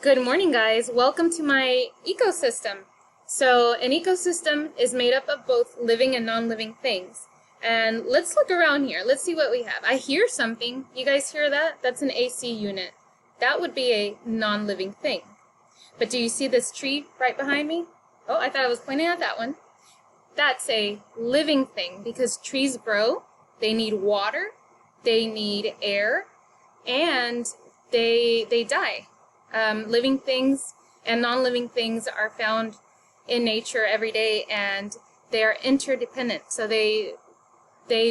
Good morning, guys. Welcome to my ecosystem. So an ecosystem is made up of both living and non-living things. And let's look around here. Let's see what we have. I hear something. You guys hear that? That's an AC unit. That would be a non-living thing. But do you see this tree right behind me? Oh, I thought I was pointing at that one. That's a living thing because trees grow. They need water. They need air. And they die. Living things and non-living things are found in nature every day, and they are interdependent. So they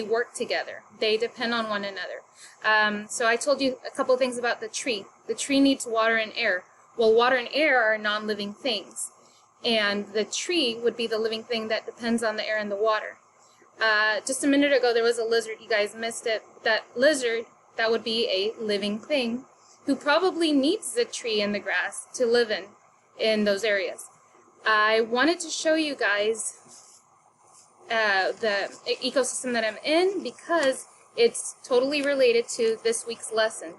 work together. They depend on one another. So I told you a couple things about the tree. The tree needs water and air. Well, water and air are non-living things, and the tree would be the living thing that depends on the air and the water. Just a minute ago, there was a lizard. You guys missed it. That lizard, that would be a living thing, who probably needs the tree and the grass to live in those areas. I wanted to show you guys the ecosystem that I'm in because it's totally related to this week's lesson.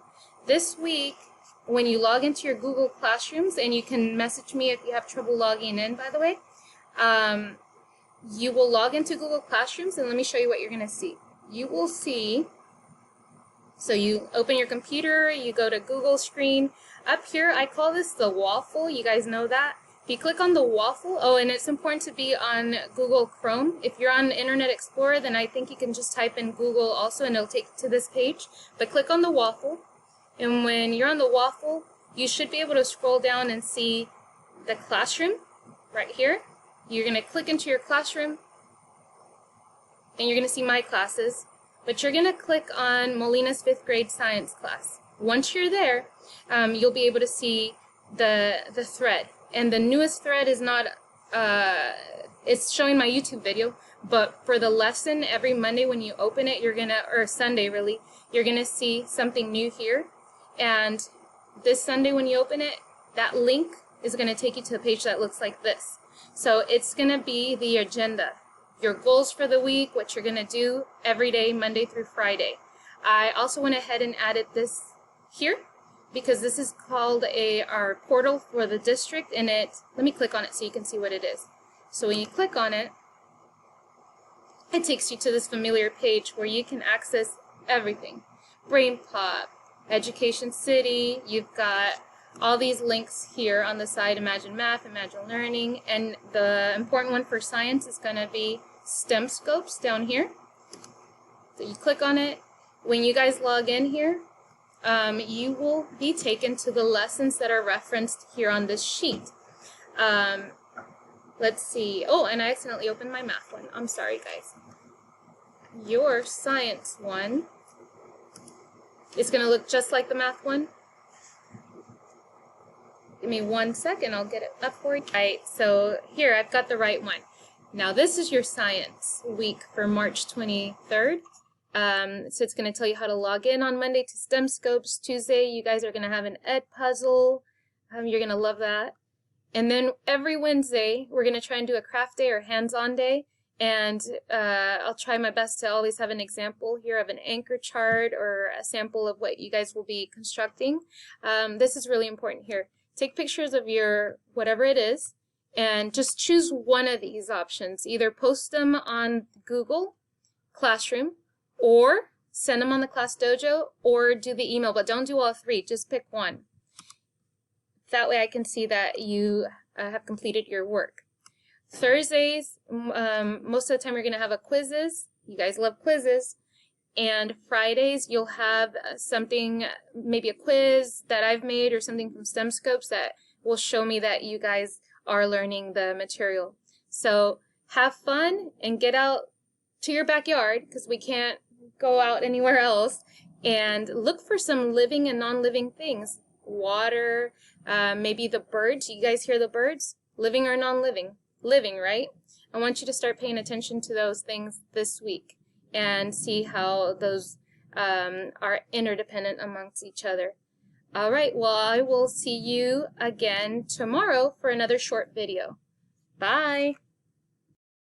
This week, when you log into your Google Classrooms, and you can message me if you have trouble logging in, by the way, you will log into Google Classrooms, and let me show you what you're going to see. You will see. So you open your computer, you go to Google screen. Up here, I call this the waffle. You guys know that? If you click on the waffle, oh, and it's important to be on Google Chrome. If you're on Internet Explorer, then I think you can just type in Google also, and it'll take you to this page. But click on the waffle, and when you're on the waffle, you should be able to scroll down and see the classroom right here. You're going to click into your classroom, and you're going to see my classes. But you're going to click on Molina's 5th grade science class. Once you're there, you'll be able to see the thread. And the newest thread is not, it's showing my YouTube video, but for the lesson, every Monday when you open it, you're going to, or Sunday really, you're going to see something new here. And this Sunday when you open it, that link is going to take you to a page that looks like this. So it's going to be the agenda. Your goals for the week, what you're going to do every day, Monday through Friday. I also went ahead and added this here because this is called our portal for the district, and let me click on it so you can see what it is. So when you click on it, it takes you to this familiar page where you can access everything. Brain Pop, Education City, you've got all these links here on the side, Imagine Math, Imagine Learning, and the important one for science is going to be STEM Scopes down here. So you click on it. When you guys log in here, you will be taken to the lessons that are referenced here on this sheet. Let's see. Oh, and I accidentally opened my math one. I'm sorry, guys. Your science one is going to look just like the math one. Give me 1 second, I'll get it up for you. Right, so here I've got the right one. Now this is your science week for March 23rd. So it's going to tell you how to log in on Monday to STEM Scopes. Tuesday, you guys are going to have an ed puzzle. You're going to love that. And then every Wednesday, we're going to try and do a craft day or hands-on day. And I'll try my best to always have an example here of an anchor chart or a sample of what you guys will be constructing. This is really important here. Take pictures of your whatever it is, and just choose one of these options. Either post them on Google Classroom, or send them on the Class Dojo, or do the email, but don't do all three. Just pick one. That way I can see that you have completed your work. Thursdays, most of the time you're going to have a quizzes. You guys love quizzes. And Fridays, you'll have something, maybe a quiz that I've made or something from STEM Scopes that will show me that you guys are learning the material. So have fun and get out to your backyard because we can't go out anywhere else, and look for some living and non-living things. Water, maybe the birds. You guys hear the birds? Living or non-living? Living, right? I want you to start paying attention to those things this week and see how those are interdependent amongst each other. All right, well, I will see you again tomorrow for another short video. Bye!